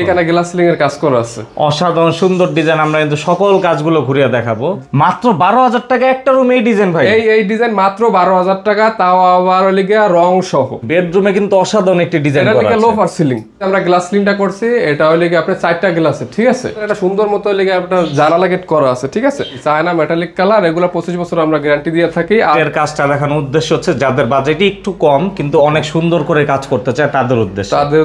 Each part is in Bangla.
এখানে গ্লাস সিলিং এর কাজ করা আছে, অসাধারণ সুন্দর ডিজাইন। আমরা কিন্তু সকল কাজগুলো ঘুরিয়ে দেখাবো। মাত্র 12,000 টাকা একটা রুম এই ডিজাইন ভাই। এই ডিজাইন মাত্র 12,000 টাকা, তাও আবার লিগা রং সহ। বেডরুমে কিন্তু অসাধারণ একটি ডিজাইন করা আছে। এটা লোফার সিলিং, আমরা গ্লাস সিলিংটা করছি। এটা হইলে কি আপনার 4টা গ্লাসে, ঠিক আছে। এটা সুন্দর মতো লিগা আপনার জানালা গেট করা আছে, ঠিক আছে। চায়না মেটালিক কালার, এগুলো 25 বছর আমরা গ্যারান্টি দিয়ে থাকি। আর এর কাজটা দেখানোর উদ্দেশ্য হচ্ছে যাদের বাজেট একটু কম কিন্তু অনেক সুন্দর করে কাজ করতে চায় তাদের উদ্দেশ্যে। তাদের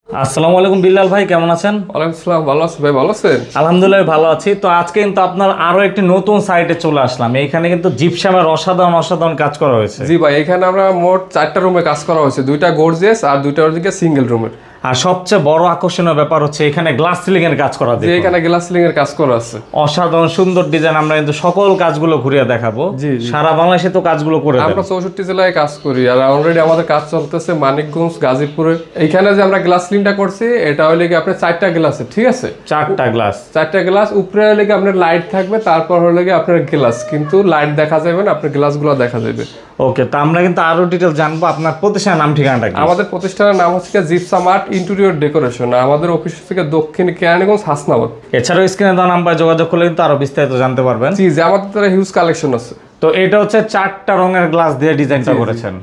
আসসালামু আলাইকুম বিল্লাল ভাই, কেমন আছেন? ওয়ালাইকুম আসসালাম, ভালো আছি ভাই, ভালো আছেন? আলহামদুলিল্লাহ ভালো আছি। তো আজকে কিন্তু আপনার আরো একটি নতুন সাইটে চলে আসলাম। এইখানে কিন্তু জিপসামের অসাধারণ কাজ করা হয়েছে। জি ভাই, এখানে আমরা মোট 4টা রুমে কাজ করা হয়েছে, 2টা গর্জিয়াস আর 2টা ওদিকে সিঙ্গেল রুমের। আর সবচেয়ে বড় আকর্ষণীয় ব্যাপার হচ্ছে এখানে গ্লাস সিলিং এর কাজ করা আছে। এখানে গ্লাস সিলিং এর কাজ করা আছে, অসাধারণ সুন্দর ডিজাইন। আমরা কিন্তু সকল কাজগুলো ঘুরিয়ে দেখাবো। জি। সারা বাংলাদেশে তো কাজগুলো করে আমরা 64 জেলায় কাজ করি, আর অলরেডি আমাদের কাজ চলতেছে মানিকগঞ্জ, গাজীপুরে। এইখানে যে আমরা গ্লাস সিলিংটা করছি, এটা হলে কি আপনার 4টা গ্লাসে, ঠিক আছে। 4টা গ্লাস উপরে হলে কি আপনার লাইট থাকবে, তারপর হলে কি আপনার গ্লাস, কিন্তু লাইট দেখা যাবে না, আপনার গ্লাসগুলো দেখা যাবে। ওকে, তো আমরা কিন্তু আরো ডিটেইল জানবো। আপনার প্রতিষ্ঠানের নাম ঠিকানাটা কি? আমাদের প্রতিষ্ঠানের নাম হচ্ছে জিপসাম আর্ট ইন্টেরিয়র ডেকোরেশন। আমাদের অফিস থেকে দক্ষিণ কেরানীগঞ্জ, হাসনাবাদ। এছাড়াও স্ক্রিনে দেওয়া নাম্বার যোগাযোগ করলে কিন্তু আরো বিস্তারিত জানতে পারবেন। জি, আমাদের তার হিউজ কালেকশন আছে। তো এটা হচ্ছে 4টা রঙের গ্লাস দিয়ে ডিজাইনটা করেছেন।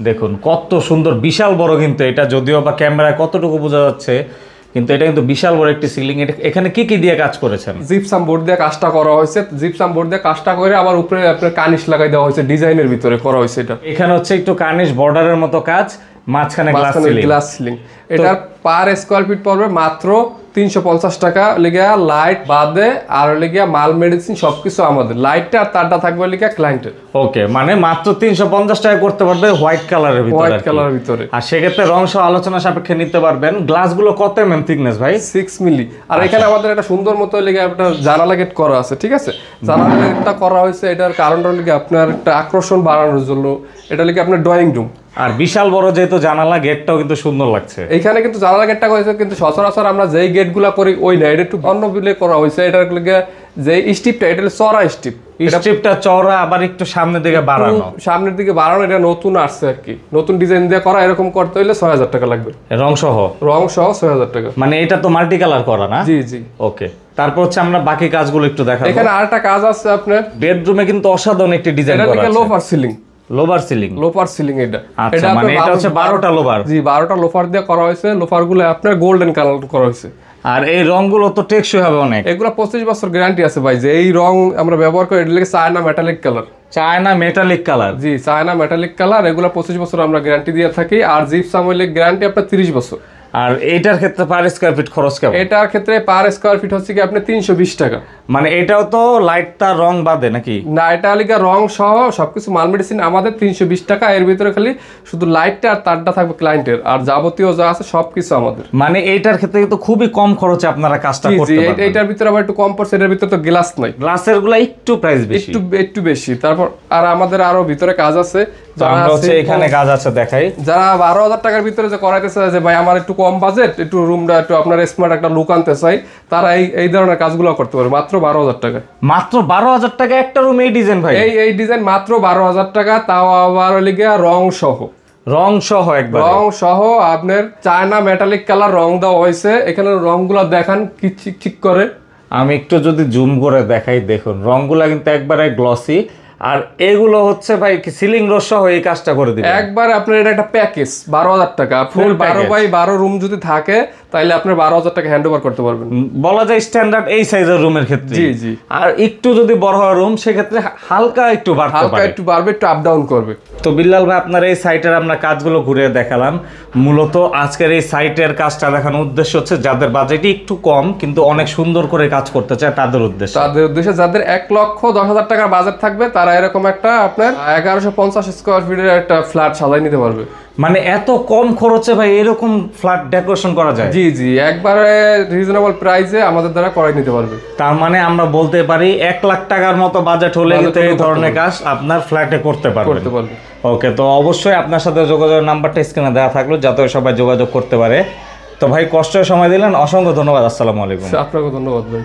দেখুন কত সুন্দর, বিশাল বড় কিন্তু এটা, যদিও বা ক্যামেরায় কতটুকু বোঝা যাচ্ছে, কিন্তু এটা কিন্তু বিশাল বড় একটি সিলিং। এখানে কি কি দিয়ে কাজ করেছেন? জিপসাম বোর্ড দিয়ে কাজটা করা হয়েছে। জিপসাম বোর্ড দিয়ে কাজটা করে আবার উপরে আপনার কার্নিশ লাগাই দেওয়া হয়েছে, ডিজাইনের ভিতরে করা হয়েছে। এটা এখানে হচ্ছে একটু কার্নিশ বর্ডারের মতো কাজ, মাঝখানে গ্লাস সিলিং। এটার পার স্কয়ার ফিট পড়বে মাত্র 350 টাকা লিগা, লাইট বাদে আর লিগা মাল মেডিসিন সবকিছু আমাদের। লাইটটা আর তারটা থাকবে লিগা ক্লায়েন্টের। ওকে, মানে মাত্র 350 টাকা করতে পারবে হোয়াইট কালারের ভিতরে। আর সেক্ষেত্রে রং সহ আলোচনা সাপেক্ষে নিতে পারবেন। গ্লাসগুলো কত এমএম থিকনেস ভাই? 6 মিলি। আর এখানে আমাদের একটা সুন্দর মতো লিগা একটা জানালা গেট করা আছে, ঠিক আছে। জানালা গেটটা করা হয়েছে, এটার কারণটা লিগা আপনার একটা আকর্ষণ বাড়ানোর জন্য। এটা লিগা আপনার ড্রয়িং রুম। আর বিশাল বড় যেহেতু জানালা, গেটটাও কিন্তু সুন্দর লাগছে। এইখানে কিন্তু জানালা গেটটা করেছে, কিন্তু সচরাচর আমরা যেই গেটগুলা করি ওই না, এটা একটু অন্য বিলে করা হয়েছে। এটার লিগা যে স্টিপটা, এটা চড়া স্টিপ। স্ট্রিপটা চওড়া, আবার একটু সামনের দিকে বাড়ানো। সামনের দিকে বাড়ানো, এটা নতুন আসছে আর কি, নতুন ডিজাইন দিয়ে করা। এরকম করতে হলে 6,000 টাকা লাগবে, রং সহ 6,000 টাকা। মানে এটা তো মাল্টি কালার করা না? জি। ওকে, তারপর হচ্ছে আমরা বাকি কাজগুলো একটু দেখাবো। এখানে আরেকটা কাজ আছে আপনার বেডরুমে কিন্তু অসাধারণ একটি ডিজাইন করা আছে। Loafer ceiling. লোফার সিলিং এটা। আচ্ছা, মানে এটা হচ্ছে 12টা লোফার। জি, 12টা লোফার দিয়ে করা হয়েছে। লোফারগুলো আপনার গোল্ডেন কালার করা হয়েছে। আর এই রংগুলো তো টেকসই হবে অনেক। এগুলো 25 বছর গ্যারান্টি আছে ভাই। যে এই রং আমরা ব্যবহার করি, এটা লাগে China metallic colour. China metallic colour? জি, চায়না মেটালিক কালার। এগুলো 25 বছর আমরা গ্যারান্টি দিয়ে থাকি। আর জিপসাম হইলে গ্যারান্টি আপনার 30 বছর। আর এইটার ক্ষেত্রে পার স্কয়ার ফিট খরচ কেমন? এটার ক্ষেত্রে পার স্কয়ার ফিট হচ্ছে কি আপনার 320 টাকা। মানে এটাও তো লাইটটা রং বাদে নাকি? না, এটা লিগা রং সহ সবকিছু মাল মেডিসিন আমাদের 320 টাকা। এর ভিতরে খালি শুধু লাইটটা আর তারটা থাকবে ক্লায়েন্টের, আর যাবতীয় যা আছে সবকিছু আমাদের। মানে এইটার ক্ষেত্রে কিন্তু খুবই কম খরচে আপনারা কাজটা করতে পারবেন। এটার ভিতরে আবার একটু কম পড়ছে, এটার ভিতরে তো গ্লাস নাই। গ্লাসের গুলো একটু প্রাইস বেশি, একটু বেশি। তারপর আর আমাদের আরো ভিতরে কাজ আছে। আমরা হচ্ছে এখানে কাজ আছে দেখাই। যারা 12,000 টাকার ভিতরে যে করাইতেছে, যে ভাই আমার একটু কম বাজেট, একটু রুমটা একটু আপনার স্মার্ট একটা লুক আনতে চাই, তারা এই ধরনের কাজগুলো করতে পারে মাত্র 12,000 টাকা। মাত্র 12,000 টাকা একটা রুম এই ডিজাইন ভাই? এই ডিজাইন মাত্র 12,000 টাকা, তাও আবার লিগা রং সহ। একবার রং সহ আপনার চায়না মেটালিক কালার রং দেওয়া হয়েছে। এখানে রংগুলো দেখান কি ঠিক করে। আমি একটু যদি জুম করে দেখাই, দেখুন রংগুলা কিন্তু একবারে গ্লসি। আর এগুলো হচ্ছে ভাই সিলিং রোড সহ এই কাজটা করে দিবেন একবার। আপনার এটা একটা প্যাকেজ 12,000 টাকা। ফুল 12x12 রুম যদি থাকে, তাহলে আপনি 12,000 টাকা হ্যান্ড ওভার করতে পারবেন। বলা যায় স্ট্যান্ডার্ড এই সাইজের রুমের ক্ষেত্রে। জি। আর একটু যদি বড় হয় রুম, সেক্ষেত্রে হালকা একটু বাড়বে, একটু আপ ডাউন করবে। তো বিল্লাল ভাই, আপনার এই সাইটের আমরা কাজগুলো ঘুরে দেখালাম। মূলত আজকের এই সাইটের কাজটা দেখানোর উদ্দেশ্য হচ্ছে যাদের বাজেট একটু কম কিন্তু অনেক সুন্দর করে কাজ করতে চায় তাদের উদ্দেশ্যে। যাদের 1,10,000 টাকার বাজেট থাকবে, তারা এরকম একটা আপনার 1150 স্কয়ার ফিটের একটা ফ্ল্যাট সাজাই নিতে পারবে। মানে এত কম খরচে ভাই এরকম ফ্ল্যাট ডেকোরেশন করা যায়? জি, একবারে রিজনেবল প্রাইসে আমাদের দ্বারা করাই নিতে পারবে। তার মানে আমরা বলতে পারি 1 লাখ টাকার মতো বাজেট হলে কিন্তু এই ধরনের কাজ আপনার ফ্ল্যাটে করতে পারবে। ওকে, তো অবশ্যই আপনার সাথে যোগাযোগের নাম্বারটা স্ক্রিনে দেওয়া থাকলো, যাতে সবাই যোগাযোগ করতে পারে। তো ভাই, কষ্টের সময় দিলেন, অসংখ্য ধন্যবাদ। আসসালামু আলাইকুম। আপনাকে ধন্যবাদ ভাই।